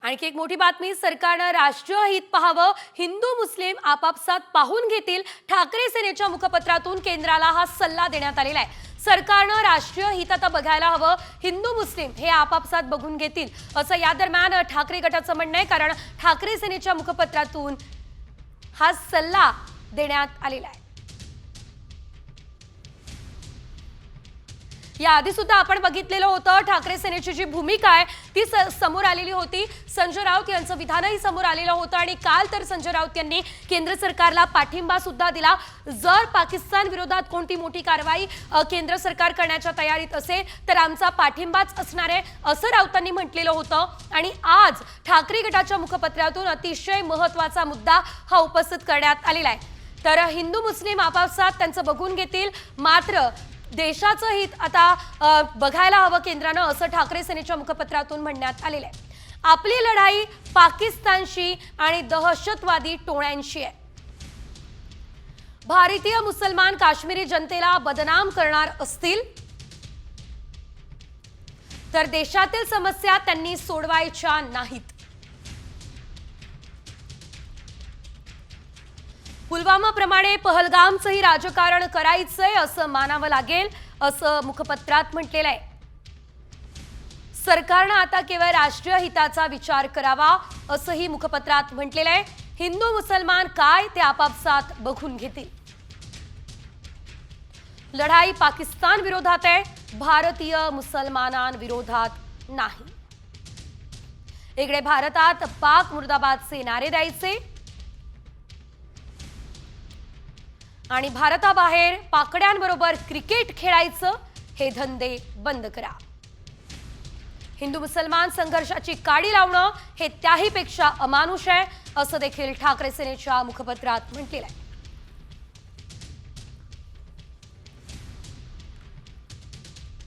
आणखी एक मोठी बातमी, सरकारनं राष्ट्रीय हित पाहावं, हिंदू मुस्लिम आपापसात पाहून घेतील, ठाकरे सेनेच्या मुखपत्रातून केंद्राला हा सल्ला देण्यात आलेला आहे। सरकारनं राष्ट्रीय हित आता बघायला हवं, हिंदू मुस्लिम हे आपापसात बघून घेतील असं या दरम्यान ठाकरे गटाचं म्हणणं आहे, कारण ठाकरे सेनेच्या मुखपत्रातून हा सल्ला देण्यात आलेला आहे। या आधी सुद्धा आपण बघितलेलं होतं, ठाकरे सेनेची जी भूमिका आहे ती समोर आलेली होती। संजय राऊत यांचं विधानही समोर आलेलं होतं आणि काल तर संजय राऊत यांनी केंद्र सरकारला पाठिंबा सुद्धा दिला। जर पाकिस्तान विरोधात कोणती मोठी कारवाई केंद्र सरकार करण्याच्या तयारीत असेल तर आमचा पाठिंबाच असणार आहे असं राऊतांनी म्हटलेलं होतं। आणि आज ठाकरे गटाच्या मुखपत्रातून अतिशय महत्त्वाचा मुद्दा हा उपस्थित करण्यात आलेला आहे। तर हिंदू मुस्लिम आपापसात त्यांचं बघून घेतील, मात्र देशाचं हित आता बघायला हवं केंद्रानं असं ठाकरे सेनेच्या मुखपत्रातून म्हणण्यात आलेलं आहे। आपली लढाई पाकिस्तानशी आणि दहशतवादी टोळ्यांशी आहे। भारतीय मुसलमान काश्मीरी जनतेला बदनाम करणार असतील तर देशातील समस्या त्यांनी सोडवायच्या नाहीत। पुलवामा प्रमाणे पहलगामचंही राजकारण करायचंय असं मानावं लागेल असं मुखपत्रात म्हटलेलं आहे। सरकारनं आता केवळ राष्ट्रीय हिताचा विचार करावा असंही मुखपत्रात म्हटलेलं आहे। हिंदू मुसलमान काय ते आपापसात बघून घेतील। लढाई पाकिस्तान विरोधात आहे, भारतीय मुसलमानांविरोधात नाही। इकडे भारतात पाक मुर्दाबादचे नारे द्यायचे आणि भारताबाहेर पाकड्यांबरोबर क्रिकेट खेळायचं हे धंदे बंद करा। हिंदू मुसलमान संघर्षाची काडी लावणं हे त्याहीपेक्षा अमानुष आहे असं देखील ठाकरे सेनेच्या मुखपत्रात म्हटलेलं आहे।